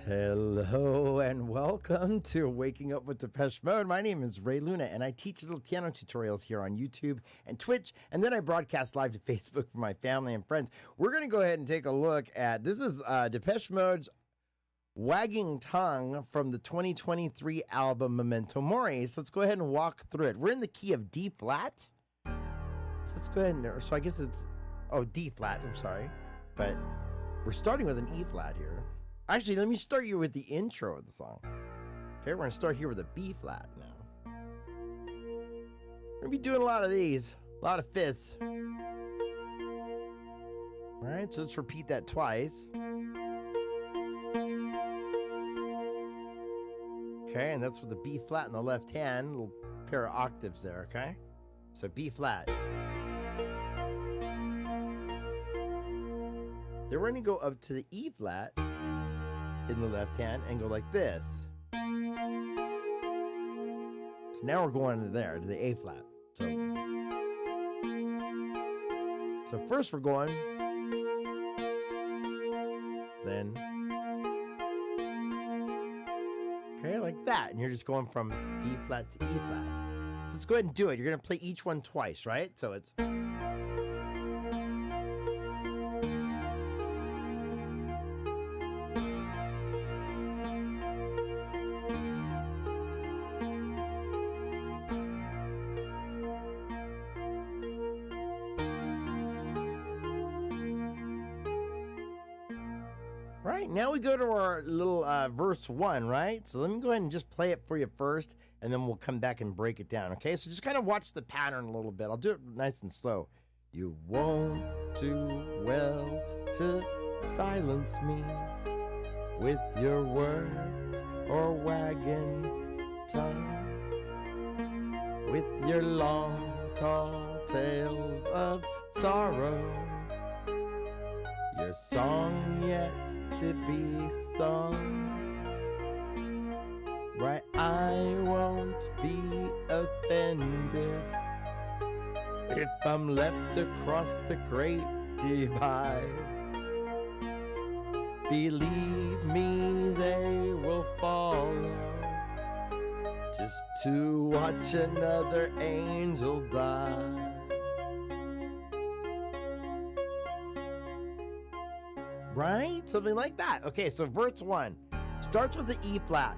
Hello and welcome to Waking Up with Depeche Mode. My name is Ray Luna and I teach little piano tutorials here on YouTube and Twitch, and then I broadcast live to Facebook for my family and friends. We're going to go ahead and take a look at, this is Depeche Mode's Wagging Tongue from the 2023 album Memento Mori. So let's go ahead and walk through it. We're in the key of D flat. So let's go ahead and, so I guess it's, D flat, I'm sorry. But we're starting with an E flat here. Actually, let me start you with the intro of the song. Okay, we're going to start here with a B flat now. We're going to be doing a lot of these, a lot of fifths. All right, so let's repeat that twice. Okay, and that's with the B flat in the left hand, a little pair of octaves there, okay? So B flat. Then we're going to go up to the E flat in the left hand and go like this. So now we're going to there, to the A flat. So first we're going, then, okay, like that. And you're just going from B flat to E flat. So let's go ahead and do it. You're going to play each one twice, right? So it's... Right, now we go to our little verse 1, right? So let me go ahead and just play it for you first, and then we'll come back and break it down, okay? So just kind of watch the pattern a little bit. I'll do it nice and slow. You won't do well to silence me with your words or wagging tongue, with your long, tall tales of sorrow, your song yet to be sung. Right, I won't be offended if I'm left across the great divide. Believe me, they will follow just to watch another angel die. Right? Something like that. Okay, so verse 1 starts with the E flat.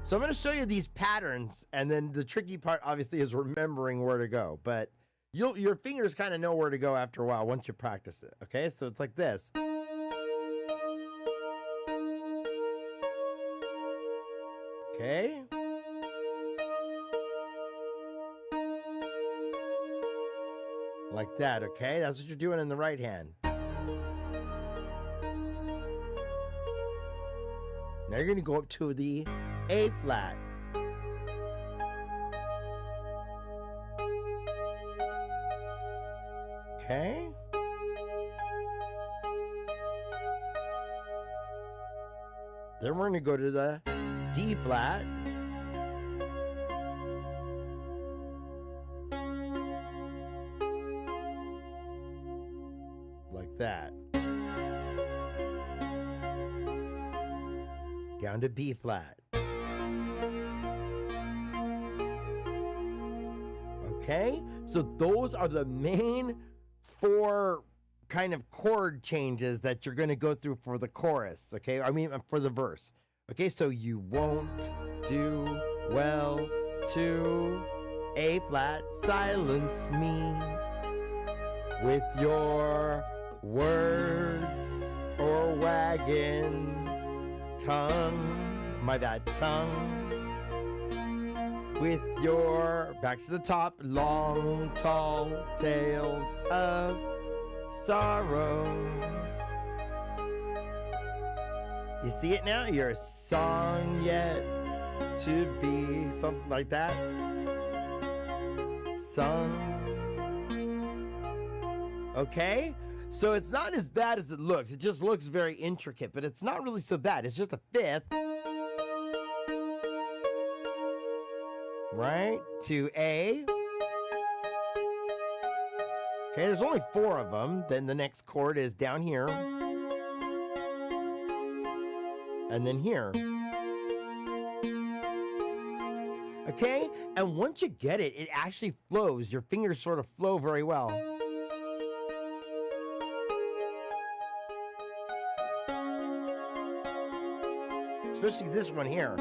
So I'm going to show you these patterns, and then the tricky part obviously is remembering where to go, but your fingers kind of know where to go after a while once you practice it. Okay, so it's like this. Okay. Like that, okay? That's what you're doing in the right hand. Now you're going to go up to the A flat. Okay. Then we're going to go to the D flat. Like that. Down to B flat. Okay, so those are the main 4 kind of chord changes that you're going to go through for the chorus. Okay, I mean for the verse. Okay, so you won't do well to A flat silence me with your words or wagging tongue, my bad, tongue, with your, back to the top, long, tall tales of sorrow, You see it now? Your song yet to be, something like that. Song. Okay? So it's not as bad as it looks. It just looks very intricate, but it's not really so bad. It's just a fifth. Right? To A. Okay, there's only 4 of them. Then the next chord is down here. And then here. Okay? And once you get it, it actually flows. Your fingers sort of flow very well. Especially this one here.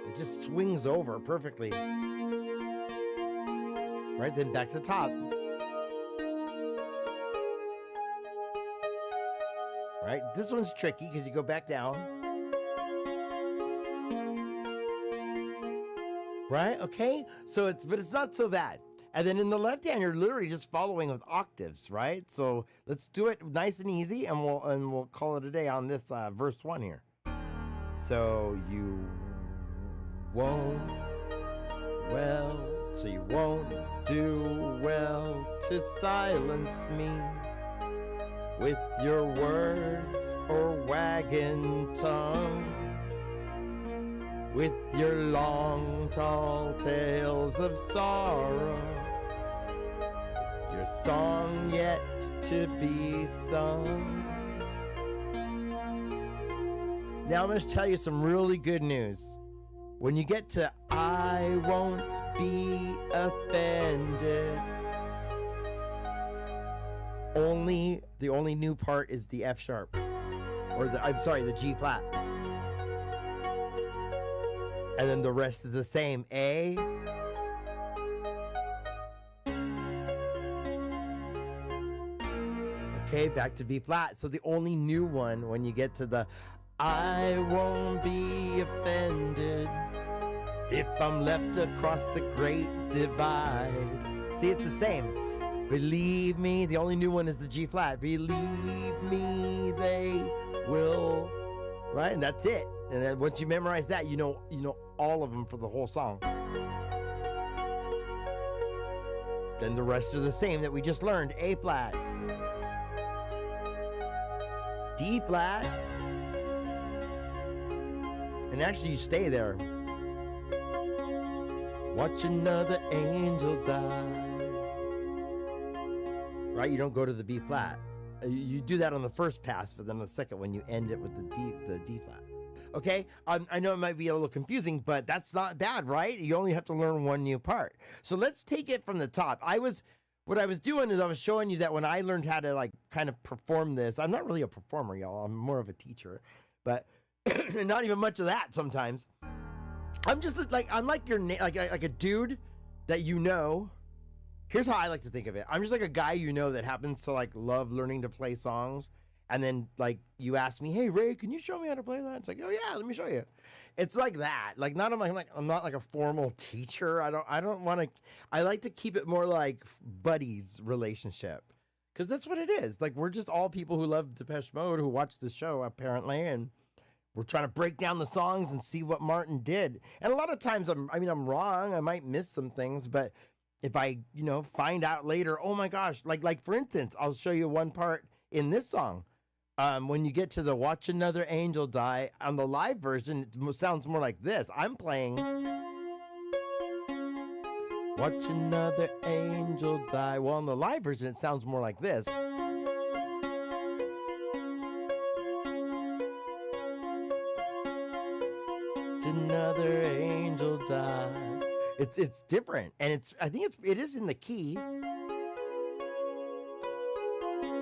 It just swings over perfectly. Right, then back to the top. Right, this one's tricky because you go back down. Right, okay? So but it's not so bad. And then in the left hand, you're literally just following with octaves, right? So let's do it nice and easy, and we'll call it a day on this verse 1 here. So you won't do well to silence me with your words or wagging tongue, with your long, tall tales of sorrow, your song yet to be sung. Now I'm going to tell you some really good news. When you get to I won't be offended, the only new part is the F sharp, or the G flat. And then the rest is the same. A. Okay, back to B flat. So the only new one when you get to the I won't be offended if I'm left across the great divide. See, it's the same. Believe me, the only new one is the G flat. Believe me, they will. Right? And that's it. And then once you memorize that, you know all of them for the whole song. Then the rest are the same that we just learned. A flat, D flat, and actually you stay there. Watch another angel die. Right? You don't go to the B flat. You do that on the first pass, but then the second one you end it with the D flat. Okay, I know it might be a little confusing, but that's not bad, right? You only have to learn one new part. So let's take it from the top. What I was doing is I was showing you that when I learned how to like kind of perform this, I'm not really a performer, y'all. I'm more of a teacher, but not even much of that sometimes. I'm just like like a dude that you know. Here's how I like to think of it. I'm just like a guy you know that happens to like love learning to play songs. And then like you ask me, hey Ray, can you show me how to play that? It's like, oh yeah, let me show you. It's like that. Like I'm not like a formal teacher. I like to keep it more like buddies relationship. Cause that's what it is. Like we're just all people who love Depeche Mode who watch the show apparently, and we're trying to break down the songs and see what Martin did. And a lot of times I'm wrong. I might miss some things, but if I, find out later, oh my gosh, like for instance, I'll show you one part in this song. When you get to the Watch Another Angel Die, on the live version, it sounds more like this. I'm playing Watch Another Angel Die. Well, on the live version, it sounds more like this. Watch Another Angel Die. It's different, and I think it is in the key,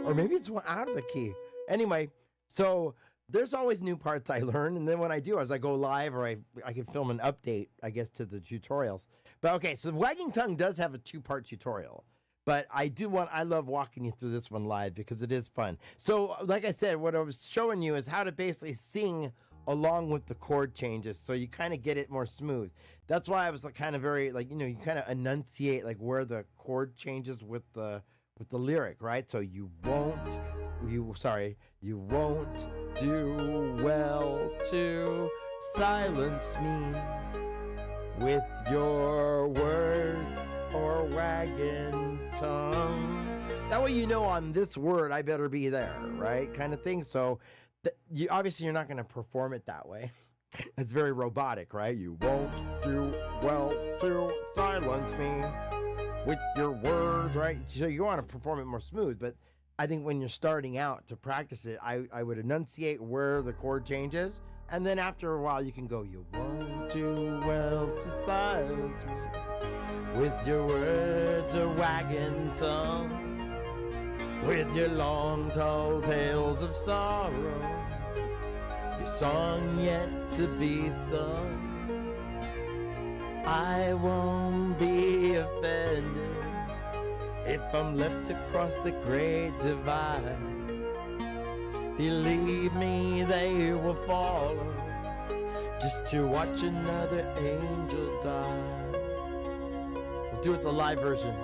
or maybe it's out of the key. Anyway, so there's always new parts I learn, and then when I do, as I go live, or I can film an update, I guess, to the tutorials. But okay, so Wagging Tongue does have a 2-part tutorial, but I love walking you through this one live because it is fun. So like I said, what I was showing you is how to basically sing along with the chord changes, so you kind of get it more smooth. That's why I was kind of very you kind of enunciate like where the chord changes with the lyric, right? So you won't you won't do well to silence me with your words or wagging tongue. That way you know on this word I better be there, right? Kind of thing. So obviously you're not going to perform it that way. It's very robotic, right? You won't do well to silence me with your words, right? So you want to perform it more smooth, but I think when you're starting out to practice it, I would enunciate where the chord changes, and then after a while you can go, you won't do well to silence me with your words or wagging tongue, with your long tall tales of sorrow, your song yet to be sung. I won't be offended if I'm left across the great divide. Believe me, they will follow just to watch another angel die. We'll do it the live version.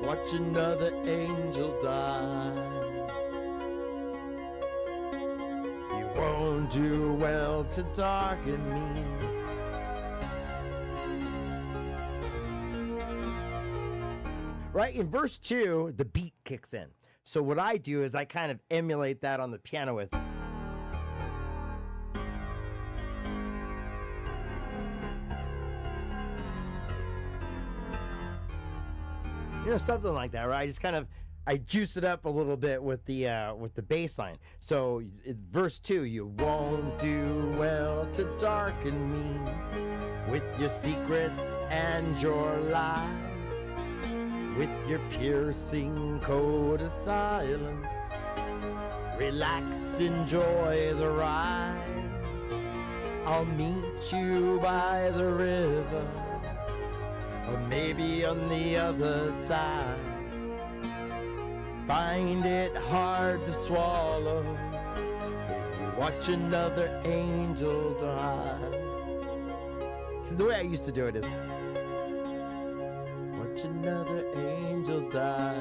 Watch another angel die. You won't do well to darken me. Right, in verse 2, the beat kicks in. So what I do is I kind of emulate that on the piano with. Something like that, right? I just kind of, I juice it up a little bit with the bass line. So verse 2, you won't do well to darken me with your secrets and your lies, with your piercing code of silence. Relax, enjoy the ride. I'll meet you by the river, or maybe on the other side. Find it hard to swallow if you watch another angel die. See, the way I used to do it is, watch another angel die.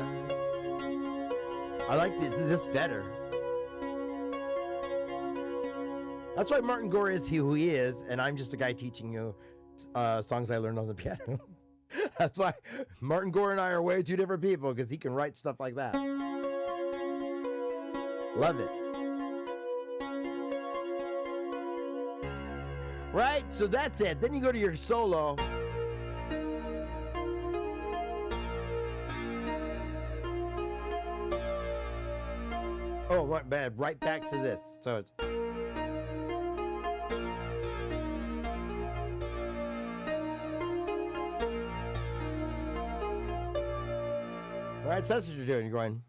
I like this better. That's why Martin Gore is who he is, and I'm just a guy teaching you songs I learned on the piano. That's why Martin Gore and I are way two different people, because he can write stuff like that. Love it. Right, so that's it. Then you go to your solo. Oh, right, bad. Right back to this. So it's. All right, so that's what you're doing. You're going.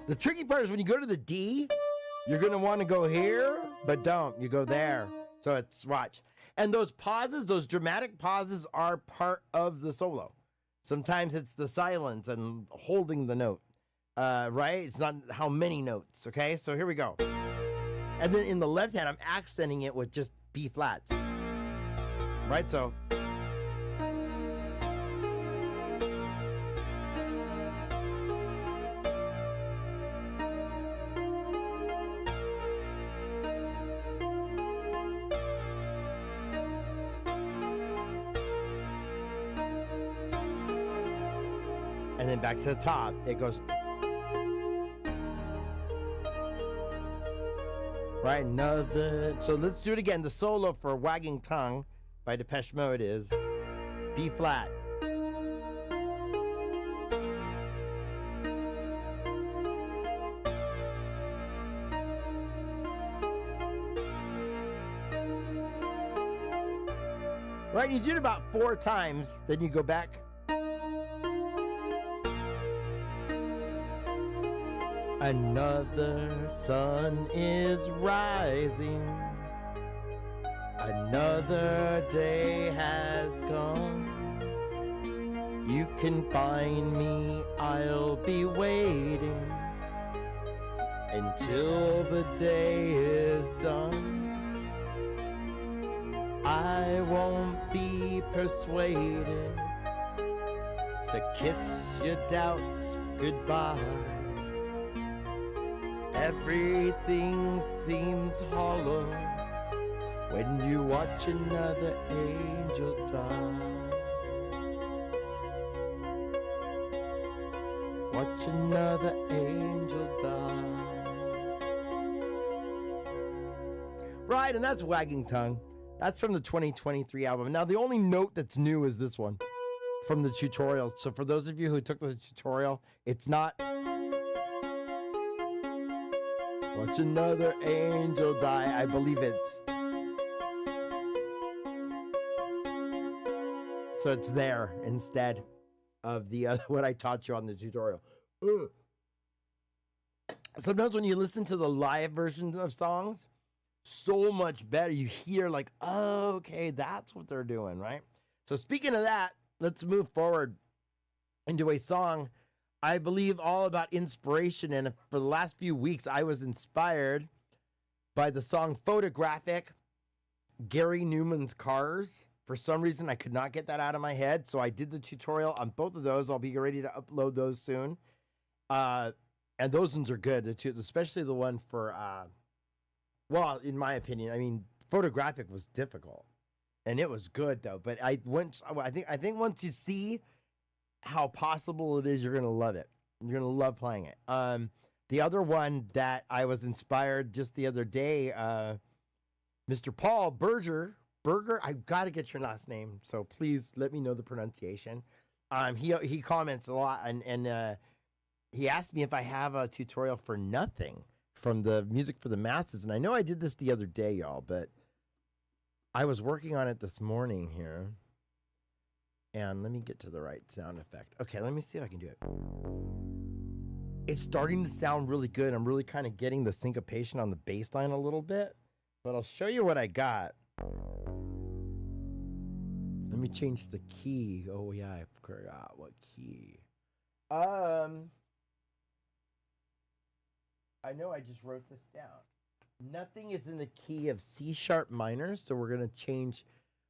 The tricky part is when you go to the D, you're going to want to go here, but don't. You go there. So it's, watch. And those pauses, those dramatic pauses are part of the solo. Sometimes it's the silence and holding the note, right? It's not how many notes, okay? So here we go. And then in the left hand, I'm accenting it with just B flats, right? So. And then back to the top, it goes. Right, another. So let's do it again. The solo for Wagging Tongue by Depeche Mode is B flat. Right, you do it about 4 times, then you go back. Another sun is rising, another day has come. You can find me, I'll be waiting until the day is done. I won't be persuaded, so kiss your doubts goodbye. Everything seems hollow when you watch another angel die. Watch another angel die. Right, and that's Wagging Tongue. That's from the 2023 album. Now, the only note that's new is this one from the tutorial. So for those of you who took the tutorial, it's not watch another angel die. I believe it's so it's there instead of the other what I taught you on the tutorial. Ugh. Sometimes when you listen to the live versions of songs, so much better. You hear like, oh, okay, that's what they're doing, right? So speaking of that, let's move forward into a song I believe all about inspiration. And for the last few weeks, I was inspired by the song Photographic, Gary Newman's Cars. For some reason, I could not get that out of my head. So I did the tutorial on both of those. I'll be ready to upload those soon. And those ones are good, especially the one for... well, in my opinion, I mean, Photographic was difficult, and it was good though. But I think once you see how possible it is, you're gonna love it. You're gonna love playing it. The other one that I was inspired just the other day, Mr. Paul Berger. I've got to get your last name, so please let me know the pronunciation. He comments a lot, and he asked me if I have a tutorial for Nothing from the Music for the Masses. And I know I did this the other day, y'all, but I was working on it this morning here. And let me get to the right sound effect. Okay, let me see if I can do it. It's starting to sound really good. I'm really kind of getting the syncopation on the bass line a little bit. But I'll show you what I got. Let me change the key. Oh, yeah, I forgot what key. I know I just wrote this down. Nothing is in the key of C sharp minor, so we're going to change.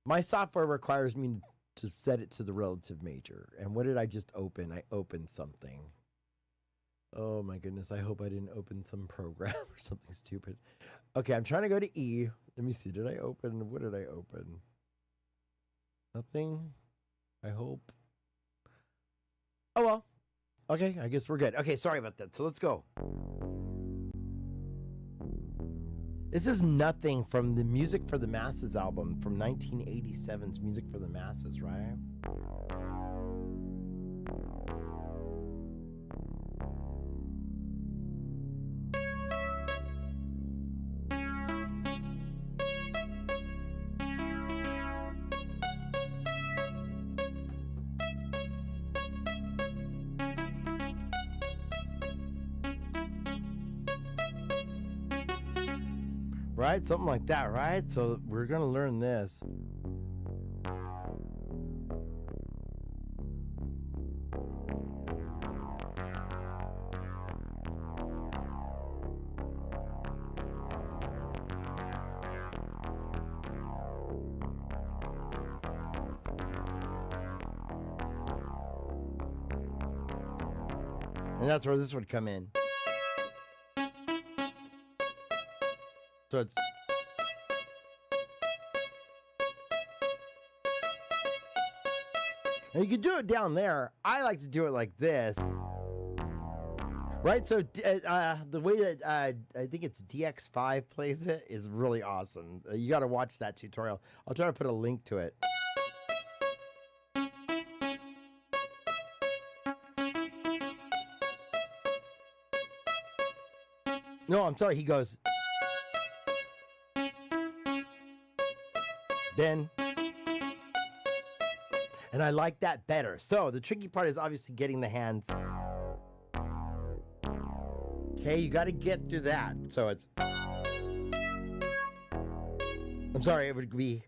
My software requires me to set it to the relative major. And what did I just open? I opened something. Oh my goodness, I hope I didn't open some program or something stupid. Okay, I'm trying to go to E. Let me see, what did I open? Nothing, I hope. Oh well, okay, I guess we're good. Okay, sorry about that, so let's go. This is Nothing from the Music for the Masses album from 1987's Music for the Masses, right? Right? Something like that, right? So we're going to learn this. And that's where this would come in. So it's now you can do it down there. I like to do it like this, right? So the way that I think it's DX5 plays it is really awesome. You got to watch that tutorial. I'll try to put a link to it. No, I'm sorry. He goes. Then, and I like that better. So the tricky part is obviously getting the hands. Okay, you got to get through that. So it's, I'm sorry, it would be.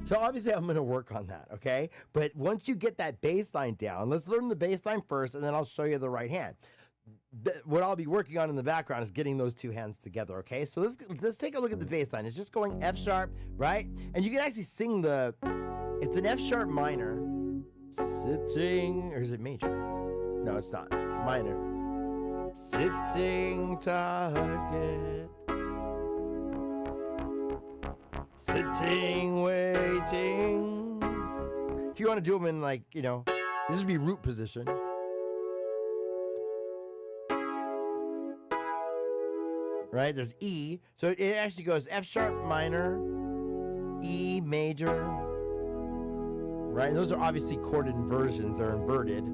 So obviously I'm going to work on that, okay? But once you get that bass line down, let's learn the bass line first, and then I'll show you the right hand. What I'll be working on in the background is getting those two hands together, okay? So let's take a look at the bass line. It's just going F sharp, right? And you can actually sing it's an F sharp minor, sitting, or is it major? No, it's not. Minor. Sitting target. Sitting, waiting. If you want to do them in this would be root position. Right? There's E. So it actually goes F sharp minor, E major. Right? And those are obviously chord inversions. They're inverted.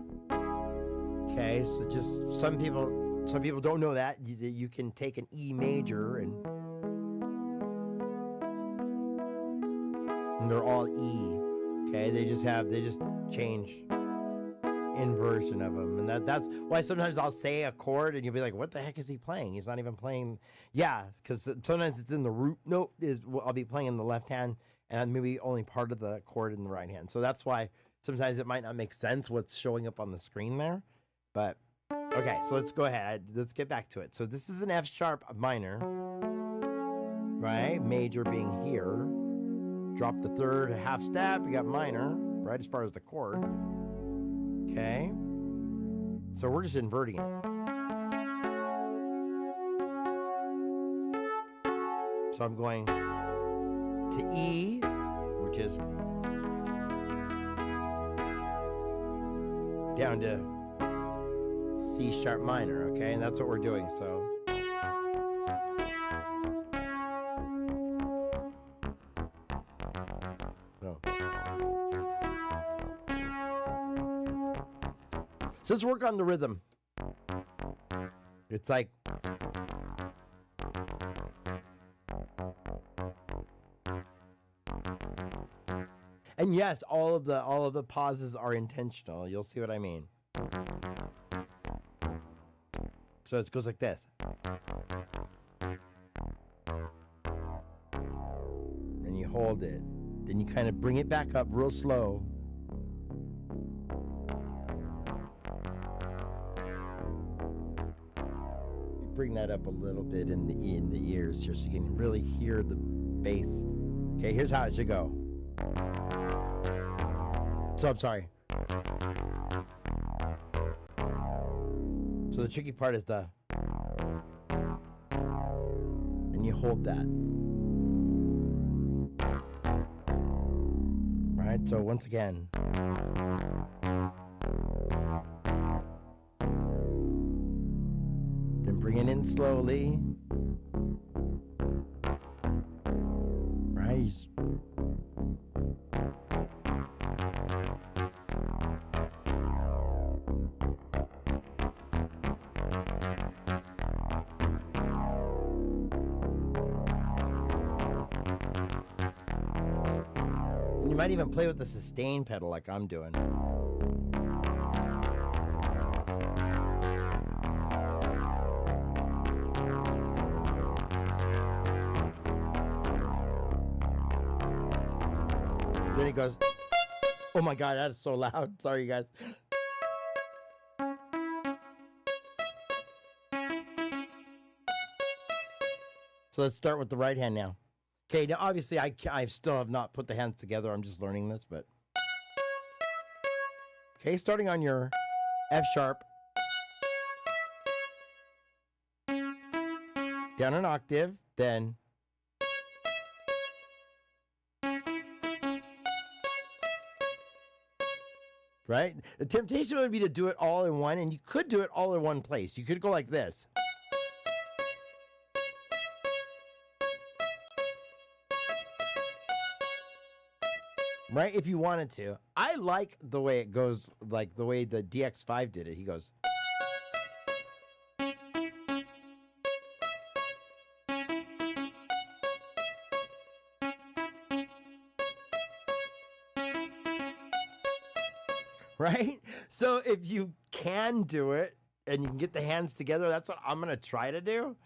Okay, so just some people don't know that. You can take an E major and they're all E. Okay, they just change inversion of them, and that's why sometimes I'll say a chord and you'll be like, what the heck is he playing? He's not even playing. Yeah, because sometimes it's in the root note. I'll be playing in the left hand and maybe only part of the chord in the right hand. So that's why sometimes it might not make sense what's showing up on the screen there. But okay, so let's go ahead. Let's get back to it. So this is an F sharp minor, right? Major being here. Drop the third half step. You got minor, right, as far as the chord. Okay. So we're just inverting it. So I'm going to E, which is down to C sharp minor, okay? And that's what we're doing, so. So let's work on the rhythm. It's like and yes, all of the pauses are intentional. You'll see what I mean. So it goes like this. And you hold it. Then you kind of bring it back up real slow. Bring that up a little bit in the ears here so you can really hear the bass. Okay, here's how it should go. So I'm sorry. So the tricky part is and you hold that. Right, so once again. Bring it in slowly. Right. And you might even play with the sustain pedal like I'm doing. Then he goes, oh my God, that is so loud. Sorry, you guys. So let's start with the right hand now. Okay, now obviously I still have not put the hands together. I'm just learning this, but. Okay, starting on your F sharp. Down an octave, then. Right? The temptation would be to do it all in one, and you could do it all in one place. You could go like this. Right? If you wanted to. I like the way it goes, like the way the DX5 did it. He goes. Right? So if you can do it and you can get the hands together, that's what I'm going to try to do.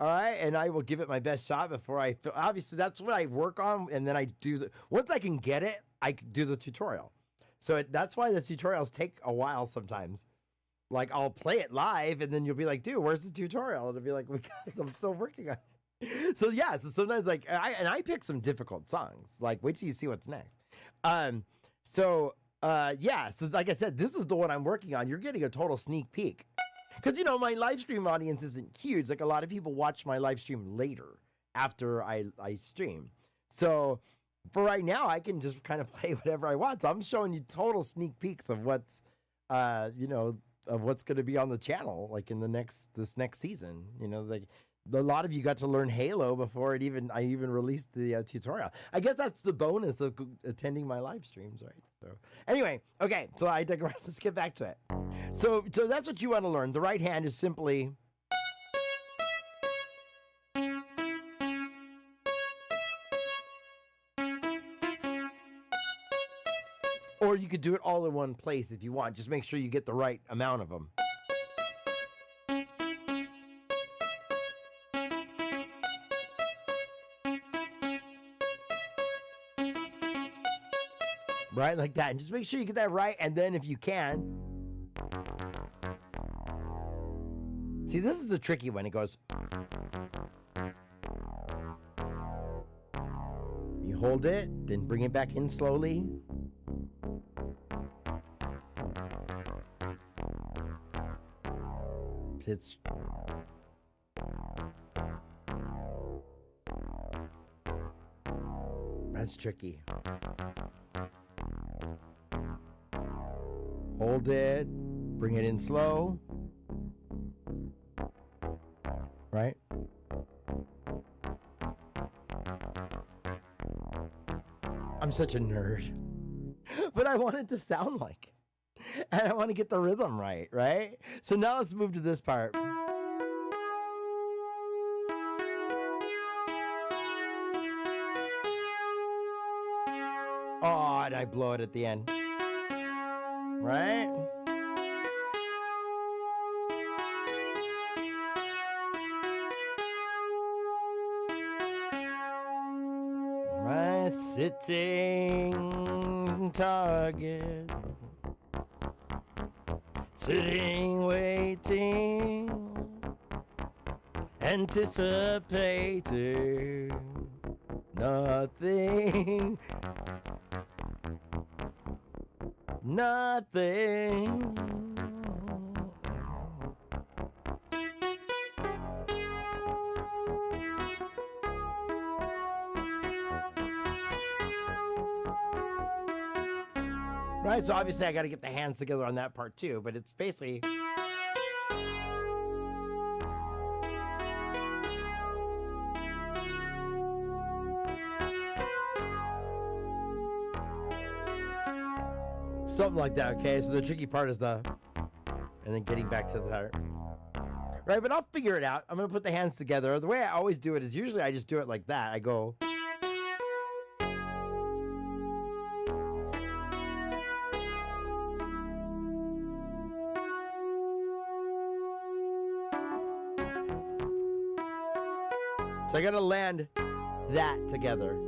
All right, and I will give it my best shot before I obviously that's what I work on, and then I do once I can get it, I do the tutorial. So that's why the tutorials take a while sometimes. Like I'll play it live, and then you'll be like, "Dude, where's the tutorial?" And I'll be like, "I'm still working on it." So yeah, so sometimes like I pick some difficult songs. Like wait till you see what's next. Yeah, so like I said, this is the one I'm working on. You're getting a total sneak peek. Because, my live stream audience isn't huge. Like, a lot of people watch my live stream later after I stream. So, for right now, I can just kind of play whatever I want. So, I'm showing you total sneak peeks of what's, of what's going to be on the channel, like, in this next season. Like, a lot of you got to learn Halo before I even released the tutorial. I guess that's the bonus of attending my live streams, right? So anyway, okay, so I digress. Let's get back to it. So that's what you want to learn. The right hand is simply or you could do it all in one place if you want. Just make sure you get the right amount of them. Right, like that. And just make sure you get that right. And then if you can. See, this is the tricky one. It goes. You hold it, then bring it back in slowly. It's. That's tricky. Hold it, bring it in slow, right? I'm such a nerd, but I want it to sound like it, and I want to get the rhythm right? So now let's move to this part. Oh, and I blow it at the end. Right? Right, sitting target. Sitting, waiting, anticipating, nothing. Nothing. Right, so obviously I got to get the hands together on that part too, but it's basically. Something like that, okay? So the tricky part is and then getting back to the heart. Right, but I'll figure it out. I'm going to put the hands together. The way I always do it is usually I just do it like that. I go. So I got to land that together.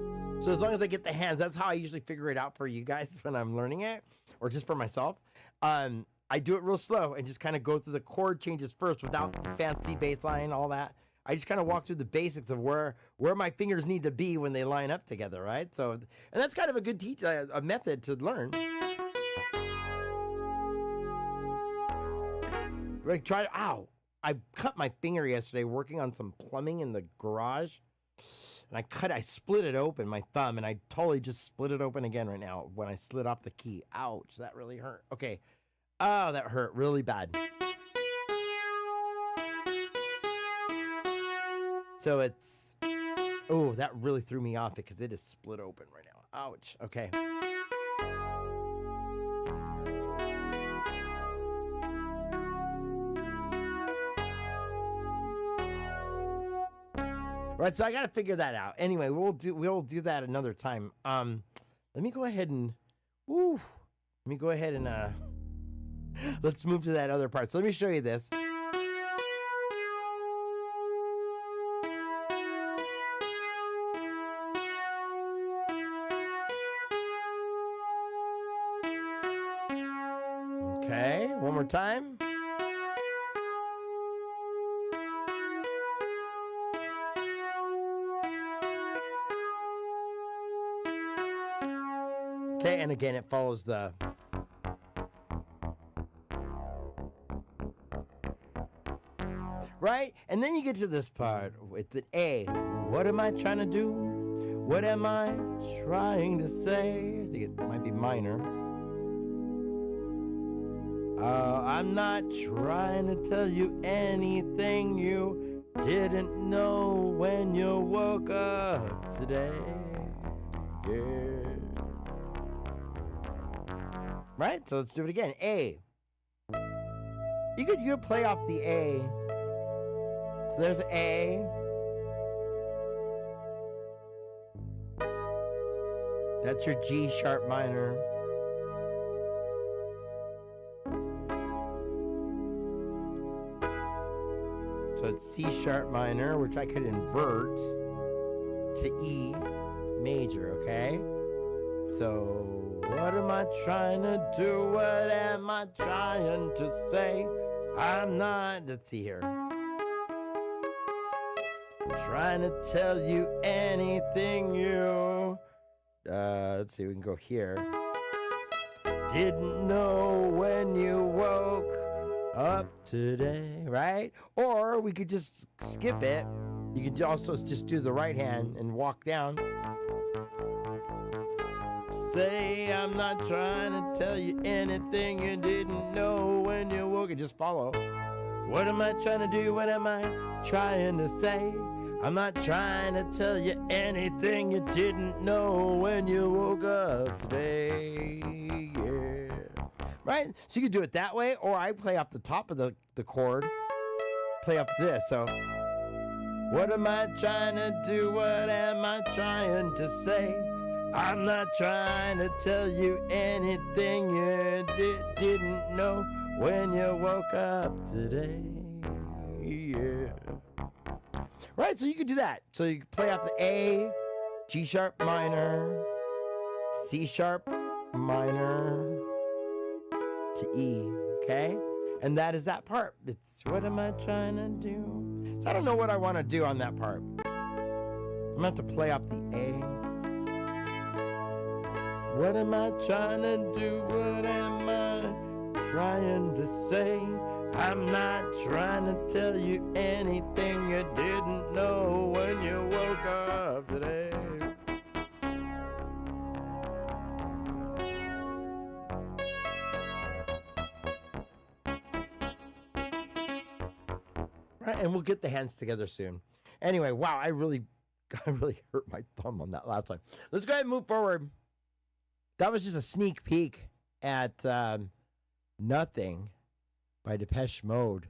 So as long as I get the hands, that's how I usually figure it out for you guys when I'm learning it, or just for myself. I do it real slow and just kind of go through the chord changes first without the fancy bass line, all that. I just kind of walk through the basics of where my fingers need to be when they line up together, right? So, and that's kind of a good a method to learn. Like ow! I cut my finger yesterday working on some plumbing in the garage. And I split it open, my thumb, and I totally just split it open again right now when I slid off the key. Ouch, that really hurt. Okay. Oh, that hurt really bad. So it's, oh, that really threw me off because it is split open right now. Ouch. Okay. Right, so I got to figure that out. Anyway, we'll do that another time. Let me go ahead and, let's move to that other part. So let me show you this. more time. Okay, and again, it follows the... Right? And then you get to this part. It's an A. What am I trying to do? What am I trying to say? I think it might be minor. I'm not trying to tell you anything you didn't know when you woke up today. Yeah. Right? So let's do it again. A. You could play off the A. So there's A. That's your G sharp minor. So it's C sharp minor, which I could invert to E major, okay? So what am I trying to do? What am I trying to say? I'm not, let's see here. Trying to tell you anything you, let's see, we can go here. Didn't know when you woke up today, right? Or we could just skip it. You could also just do the right hand and walk down. Say, I'm not trying to tell you anything you didn't know when you woke up. Just follow. What am I trying to do? What am I trying to say? I'm not trying to tell you anything you didn't know when you woke up today. Yeah. Right? So you can do it that way, or I play up the top of the chord, play up this. So, what am I trying to do? What am I trying to say? I'm not trying to tell you anything you didn't know when you woke up today. Yeah. Right, so you can do that. So you can play off the A, G sharp minor, C sharp minor to E, okay? And that is that part. It's what am I trying to do? So I don't know what I want to do on that part. I'm going to have to play off the A. What am I trying to do? What am I trying to say? I'm not trying to tell you anything you didn't know when you woke up today. Right, and we'll get the hands together soon. Anyway, wow, I really hurt my thumb on that last one. Let's go ahead and move forward. That was just a sneak peek at Nothing by Depeche Mode.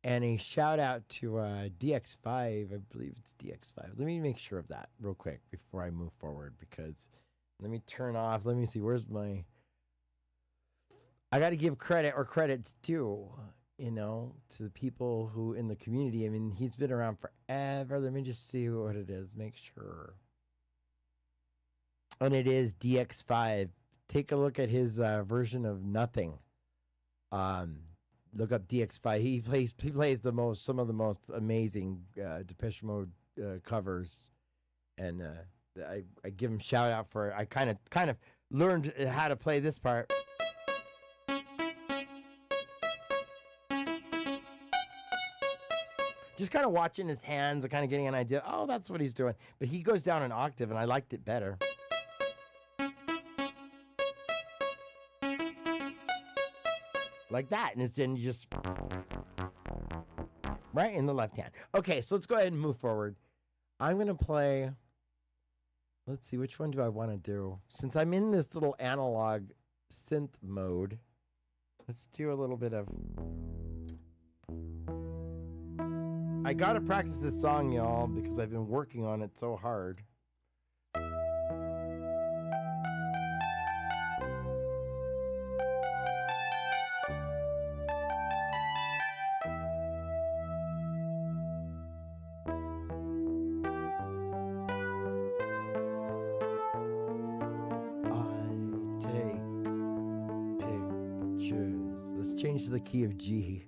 And a shout out to DX5. I believe it's DX5. Let me make sure of that real quick before I move forward, because let me turn off. Let me see. Where's my... I got to give credit or credit's due, you know, to the people who in the community. I mean, he's been around forever. Let me just see what it is. Make sure. And it is DX5. Take a look at his version of Nothing. Look up DX5. He plays some of the most amazing Depeche Mode covers, and I give him shout out for. I kind of learned how to play this part. Just kind of watching his hands and kind of getting an idea. Oh, that's what he's doing. But he goes down an octave, and I liked it better. Like that, and it's then just right in the left hand. Okay, so let's go ahead and move forward. I'm gonna play. Let's see, which one do I want to do? Since I'm in this little analog synth mode, let's do a little bit of. I gotta practice this song, y'all, because I've been working on it so hard. I take pictures change to the key of G.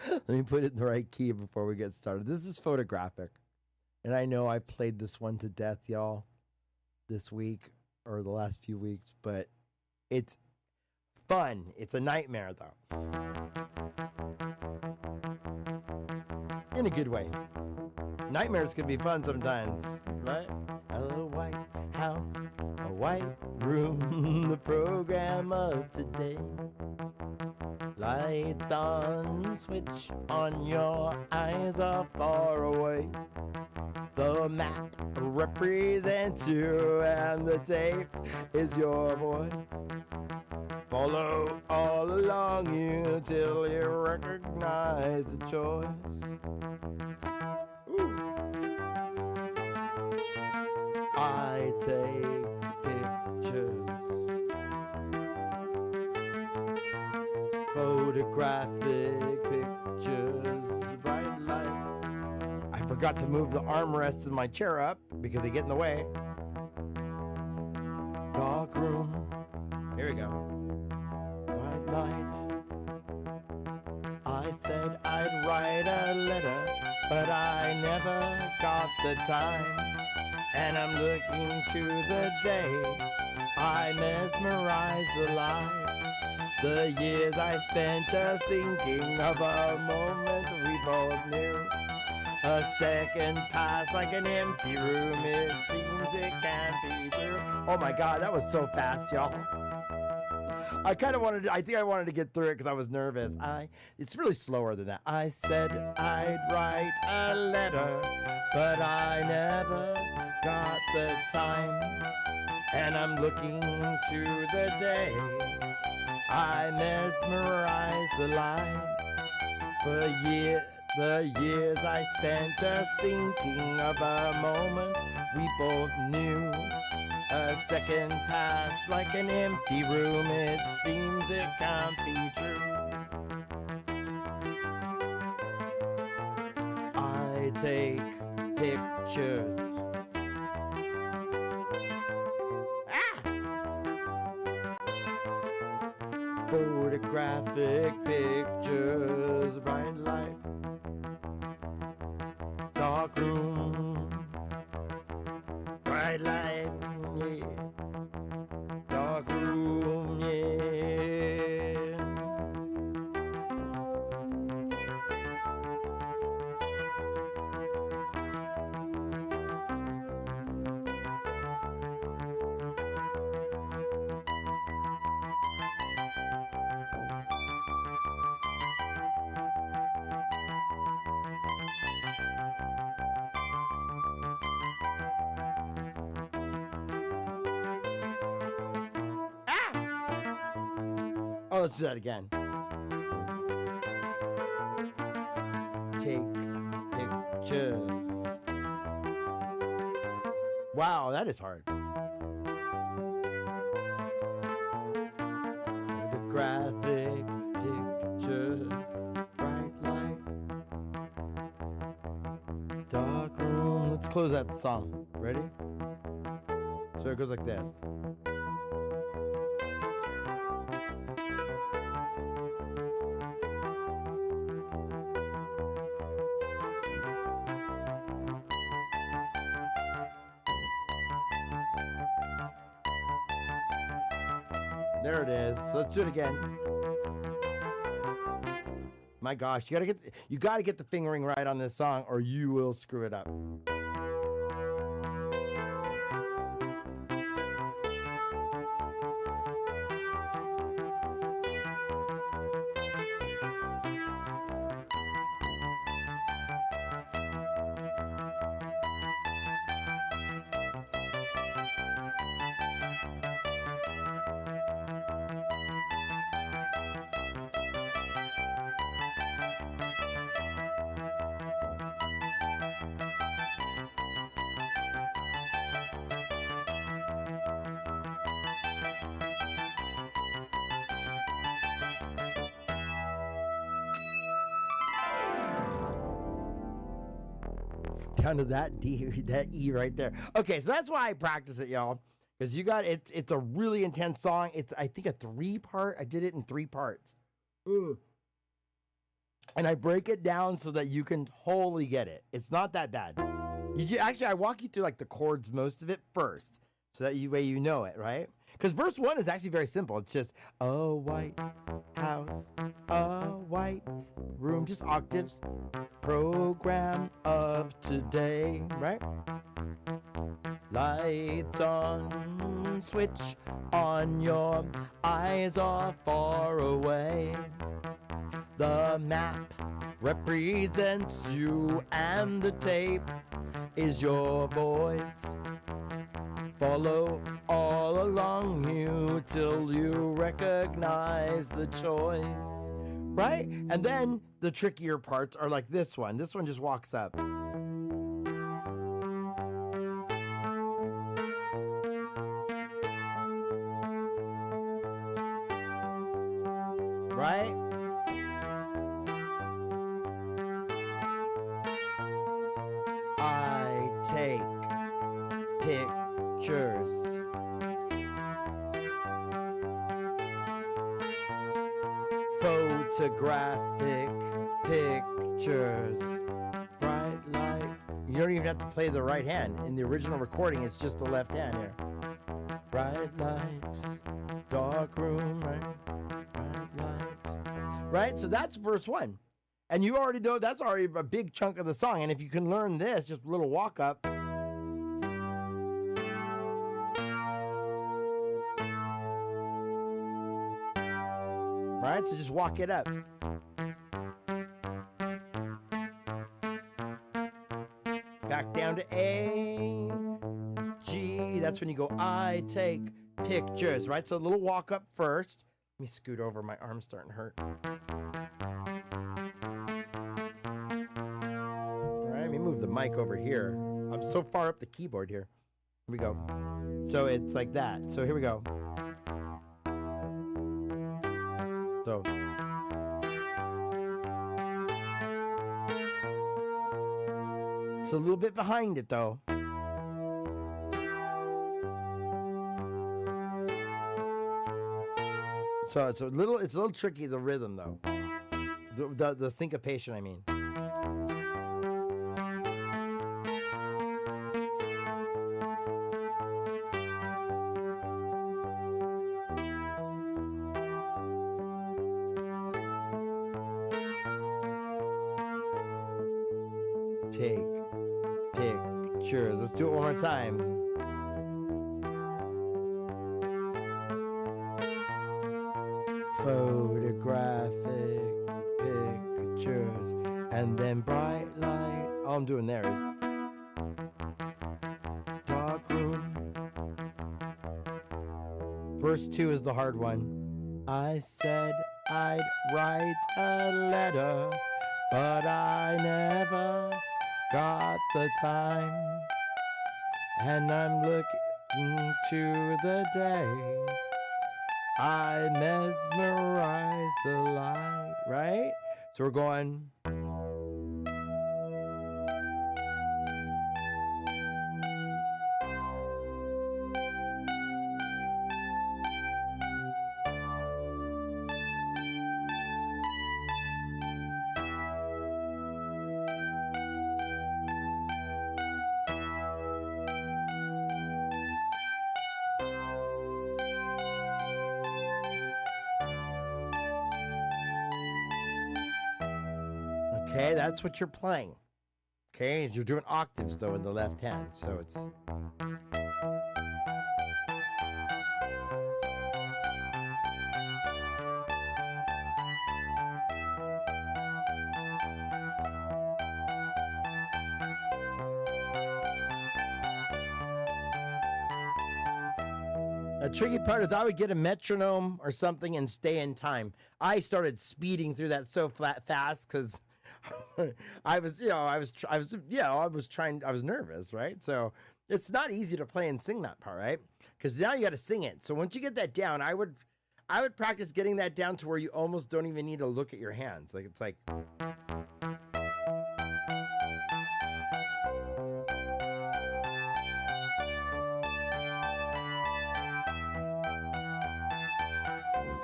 Let me put it in the right key before we get started. This is Photographic. And I know I played this one to death, y'all, this week or the last few weeks, but it's fun. It's a nightmare, though. In a good way. Nightmares can be fun sometimes, right? A white house, a white room, the program of today. Lights on, switch on, your eyes are far away. The map represents you and the tape is your voice. Follow all along you till you recognize the choice. Ooh. I take pictures, photographic pictures, bright light. I forgot to move the armrests of my chair up because they get in the way. Dark room. Here we go. Bright light. I said I'd write a letter, but I never got the time. And I'm looking to the day I mesmerized the light. The years I spent just thinking of a moment we both knew. A second passed like an empty room. It seems it can't be true. Oh my God, that was so fast, y'all. I think I wanted to get through it because I was nervous. It's really slower than that. I said I'd write a letter, but I never got the time. And I'm looking to the day I mesmerized the light. The years I spent just thinking of a moment we both knew. A second passed like an empty room. It seems it can't be true. I take pictures. Photographic pictures, bright light, dark room, bright light, yeah, dark room, yeah. Oh, let's do that again. Take pictures. Wow, that is hard. Photographic pictures, bright light, dark room. Let's close out the song. Ready? So it goes like this. There it is. So let's do it again. My gosh, you gotta get the fingering right on this song or you will screw it up. Down to that D, that E right there. Okay, so that's why I practice it, y'all. Because it's a really intense song. It's, I think, a 3-part. I did it in 3 parts. Ooh. and I break it down so that you can totally get it. It's not that bad. Actually, I walk you through like the chords, most of it first, so that way you know it, right? Because verse 1 is actually very simple. It's just a white house, a white room, just octaves. Program of today, right? Lights on, switch on, your eyes are far away. The map represents you and the tape is your voice. Follow all along you till you recognize the choice, right? And then the trickier parts are like this one. This one just walks up. Right? I take pictures. Photographic pictures. Bright light. You don't even have to play the right hand. In the original recording, it's just the left hand here. Bright lights, dark room, right? Bright lights. Right? So that's verse 1. And you already know that's already a big chunk of the song. And if you can learn this, just a little walk up. Right? So just walk it up. Back down to A, G. That's when you go, I take pictures, right? So a little walk up first. Let me scoot over. My arm's starting to hurt. All right, let me move the mic over here. I'm so far up the keyboard here. Here we go. So it's like that. So here we go. So. It's a little bit behind it though. So it's a little tricky, the rhythm though. The syncopation, I mean. Take pictures. Let's do it one more time. Photographic pictures. And then bright light. All I'm doing there is dark room. Verse 2 is the hard one. I said I'd write a letter, but I never got the time, and I'm looking to the day I mesmerize the light, right? So we're going. Okay, that's what you're playing. Okay, you're doing octaves though in the left hand, so it's. The tricky part is I would get a metronome or something and stay in time. I started speeding through that so fast because I was nervous, right? So it's not easy to play and sing that part, right? Because now you got to sing it. So once you get that down, I would practice getting that down to where you almost don't even need to look at your hands. Like it's like.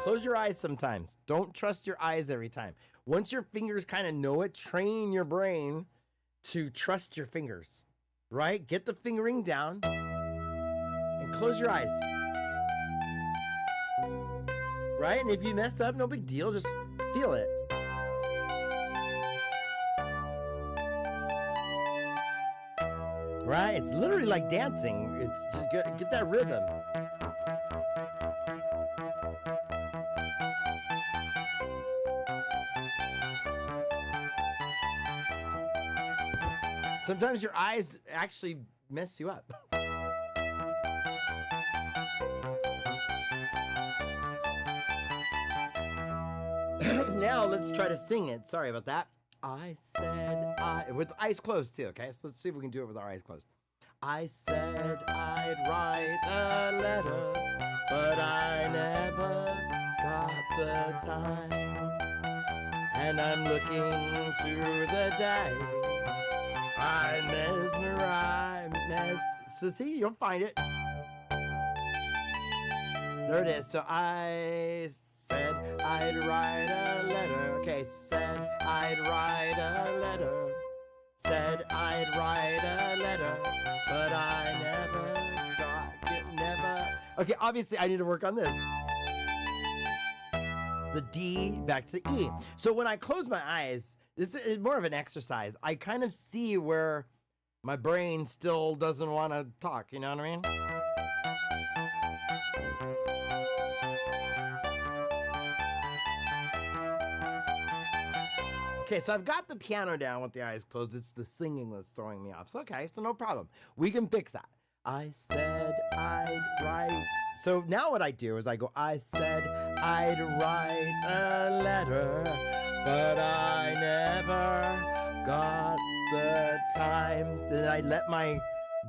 Close your eyes sometimes. Don't trust your eyes every time. Once your fingers kind of know it, train your brain to trust your fingers, right? Get the fingering down and close your eyes, right? And if you mess up, no big deal. Just feel it. Right? It's literally like dancing. It's just get that rhythm. Sometimes your eyes actually mess you up. Now let's try to sing it. Sorry about that. I said with eyes closed too, okay? So let's see if we can do it with our eyes closed. I said I'd write a letter, but I never got the time. And I'm looking to the day I mesmerize. So see, you'll find it. There it is. So I said I'd write a letter. Okay, said I'd write a letter. Said I'd write a letter, but I never got it. Never. Okay, obviously I need to work on this. The D back to the E. So when I close my eyes, this is more of an exercise. I kind of see where my brain still doesn't want to talk. You know what I mean? Okay, so I've got the piano down with the eyes closed. It's the singing that's throwing me off. So, okay, so no problem. We can fix that. I said I'd write. So now what I do is I go, I said I'd write a letter, but I never got the time. Then I let my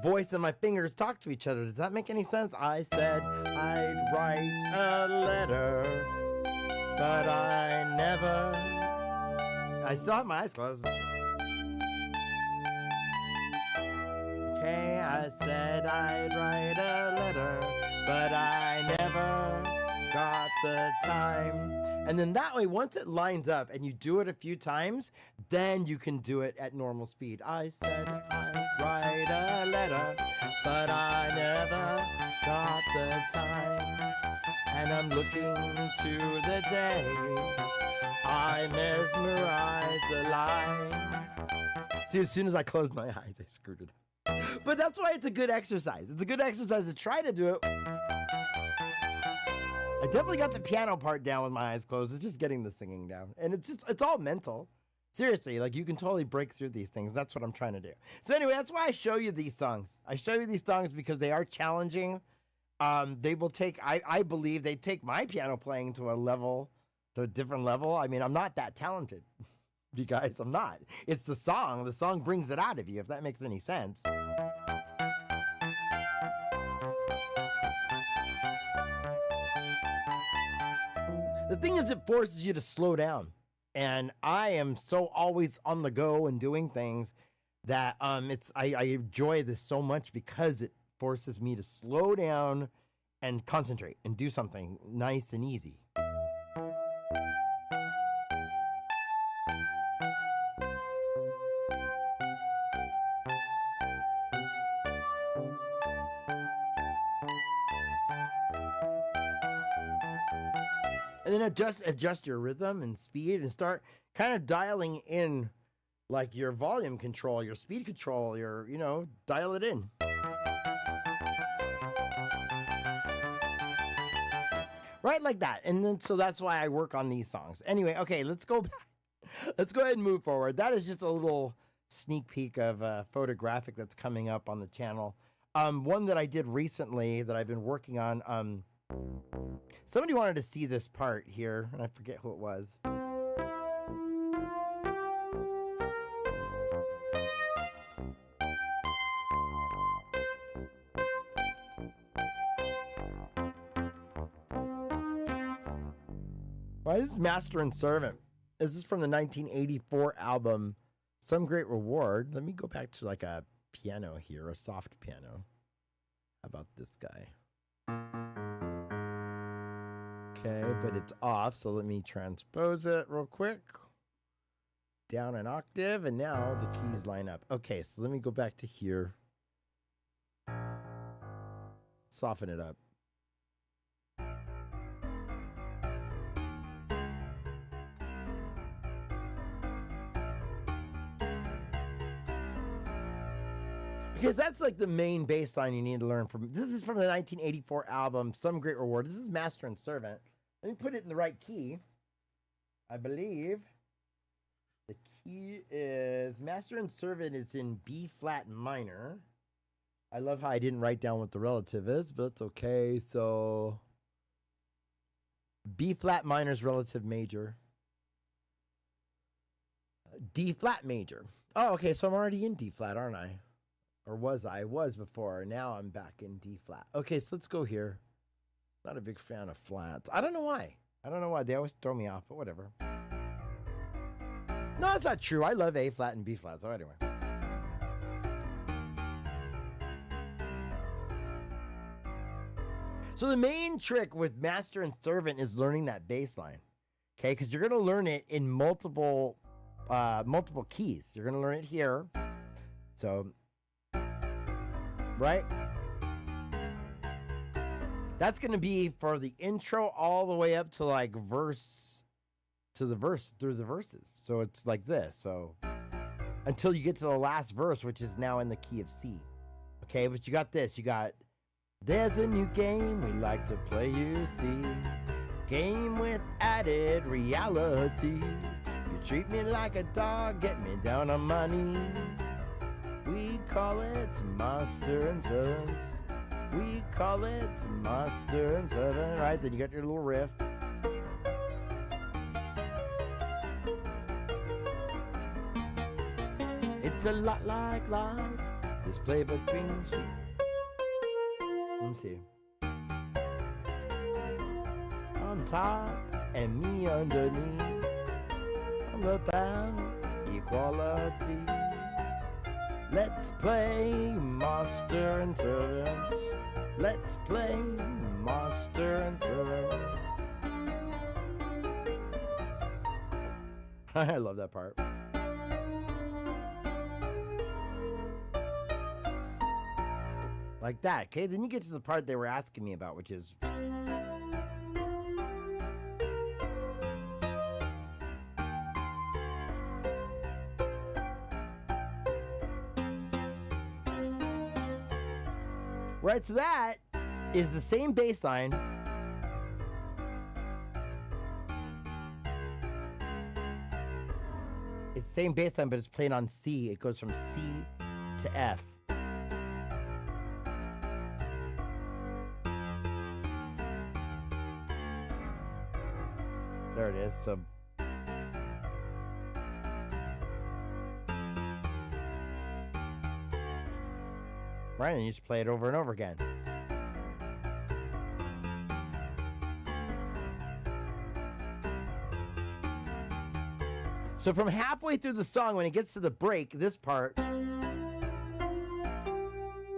voice and my fingers talk to each other. Does that make any sense? I said I'd write a letter, but I never. I still have my eyes closed. Okay, I said I'd write a letter, but I never got the time. And then that way, once it lines up and you do it a few times, then you can do it at normal speed. I said I'd write a letter, but I never got the time. And I'm looking to the day I mesmerize the line. See, as soon as I closed my eyes, I screwed it up. But that's why it's a good exercise. It's a good exercise to try to do it. I definitely got the piano part down with my eyes closed. It's just getting the singing down. And it's all mental. Seriously, like you can totally break through these things. That's what I'm trying to do. So anyway, that's why I show you these songs. I show you these songs because they are challenging. They will take, I believe they take my piano playing to a different level. I mean, I'm not that talented. You guys, I'm not. It's the song. The song brings it out of you, if that makes any sense. The thing is, it forces you to slow down. And I am so always on the go and doing things that I enjoy this so much because it forces me to slow down and concentrate and do something nice and easy. And then adjust your rhythm and speed and start kind of dialing in like your volume control, your speed control, dial it in. Right, like that. And then so that's why I work on these songs. Anyway, okay, let's go back. Let's go ahead and move forward. That is just a little sneak peek of a photographic that's coming up on the channel. One that I did recently that I've been working on. Somebody wanted to see this part here, and I forget who it was. Why this is Master and Servant? This is from the 1984 album, Some Great Reward. Let me go back to like a piano here, a soft piano. How about this guy? Okay, but it's off, so let me transpose it real quick. Down an octave, and now the keys line up. Okay, so let me go back to here. Soften it up. Because that's like the main bass line you need to learn from. This is from the 1984 album, Some Great Reward. This is Master and Servant. Let me put it in the right key. I believe the key is Master and Servant is in B flat minor. I love how I didn't write down what the relative is, but it's okay. So B flat minor is relative major. D flat major. Oh, okay. So I'm already in D flat, aren't I? Or was I? I was before. Now I'm back in D flat. Okay, so let's go here. Not a big fan of flats. I don't know why. They always throw me off, but whatever. No, that's not true. I love A flat and B flat. So anyway. So the main trick with Master and Servant is learning that bass line. Okay, because you're going to learn it in multiple keys. You're going to learn it here. So, right? That's going to be for the intro all the way up to like through the verses. So it's like this. So until you get to the last verse, which is now in the key of C. Okay, but you got this. You got, there's a new game we like to play, you see. Game with added reality. You treat me like a dog, get me down on my knees. We call it Master and Servant. We call it Master and Servant. Right, then you got your little riff. It's a lot like life, this play between streets. Let me see. On top and me underneath. I'm about equality. Let's play Master and Servant. Let's play Master and Servant. I love that part. Like that, okay? Then you get to the part they were asking me about, which is... Right, so that is the same bass line. It's the same bass line, but it's played on C. It goes from C to F. There it is. So right, and you just play it over and over again. So from halfway through the song, when it gets to the break, this part,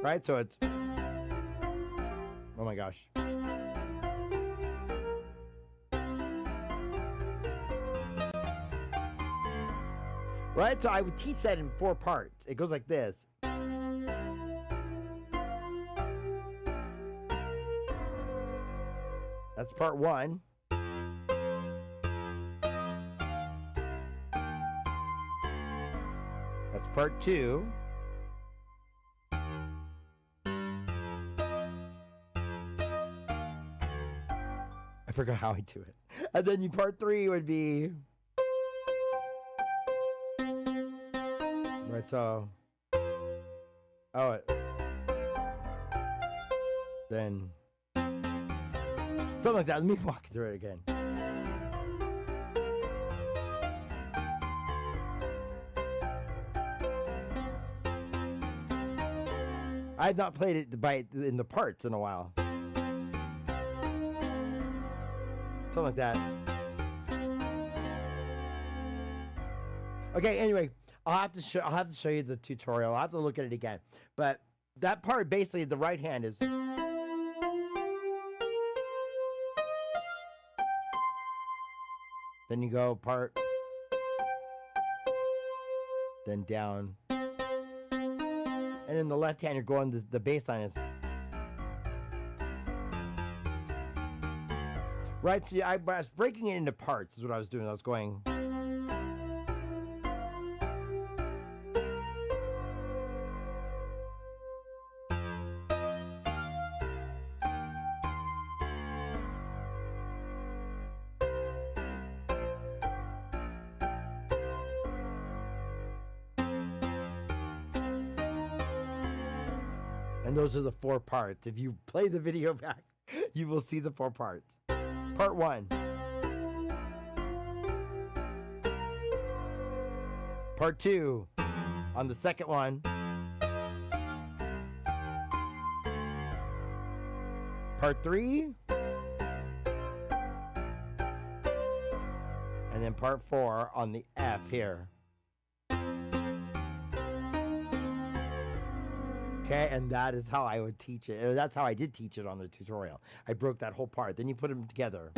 right? So it's, oh my gosh. Right? So I would teach that in 4 parts. It goes like this. That's part 1. That's part 2. I forgot how I do it. And then part 3 would be... Right, so... Oh, then... Something like that. Let me walk through it again. I had not played it in the parts in a while. Something like that. Okay, anyway, I'll have to show you the tutorial. I'll have to look at it again. But that part, basically, the right hand is... Then you go part, then down. And in the left hand, you're going, the bass line is. Right, so I was breaking it into parts, is what I was doing. I was going. And those are the 4 parts. If you play the video back, you will see the 4 parts. Part 1. Part 2. On the second one. Part 3. And then part 4 on the F here. Okay, and that is how I would teach it. And that's how I did teach it on the tutorial. I broke that whole part. Then you put them together.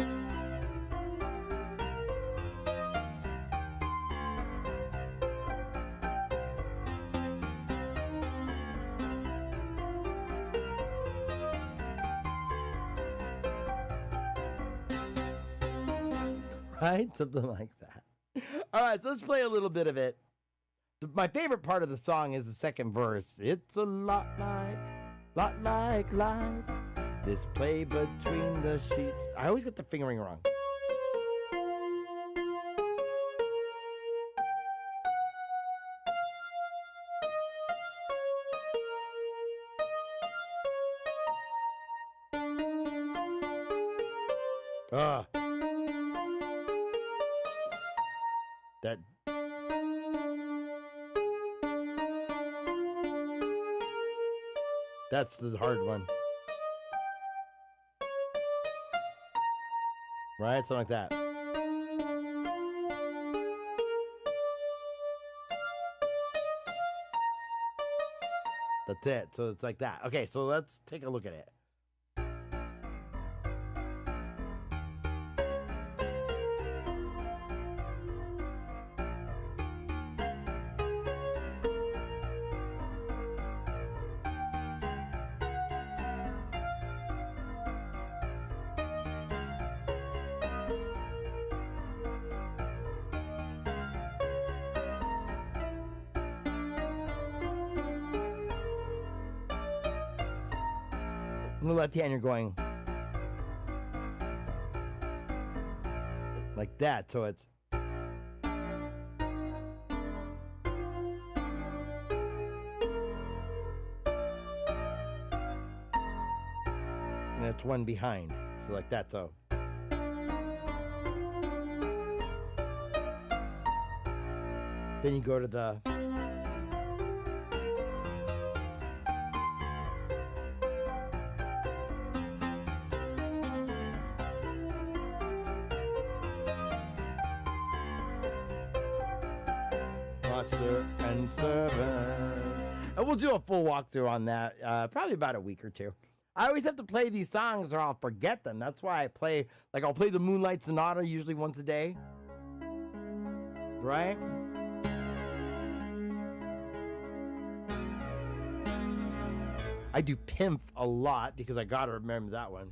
Right? Something like that. All right, so let's play a little bit of it. My favorite part of the song is the second verse. It's a lot like life. This play between the sheets. I always get the fingering wrong. That's the hard one. Right? Something like that. That's it. So it's like that. Okay, so let's take a look at it. On the left hand, you're going like that, so it's and it's one behind, so like that, so then you go to the and servant. And we'll do a full walkthrough on that, probably about a week or 2. I always have to play these songs or I'll forget them. That's why I play, like I'll play the Moonlight Sonata usually once a day. Right? I do Pimp a lot because I gotta remember that one.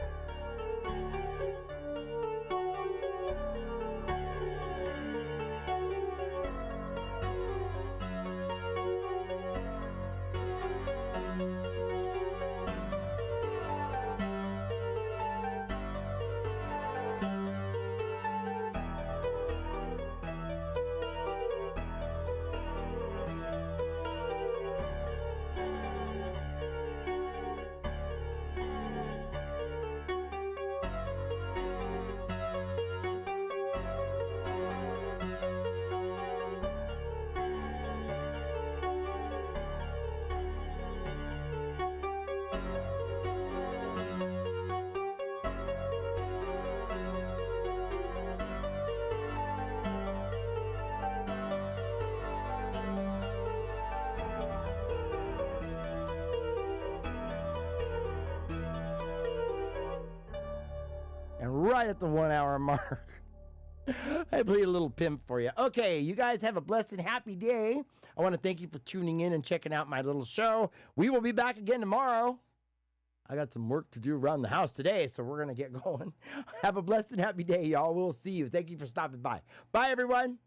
And right at the 1 hour mark, I played a little pimp for you. Okay, you guys have a blessed and happy day. I want to thank you for tuning in and checking out my little show. We will be back again tomorrow. I got some work to do around the house today, so we're going to get going. Have a blessed and happy day, y'all. We'll see you. Thank you for stopping by. Bye, everyone.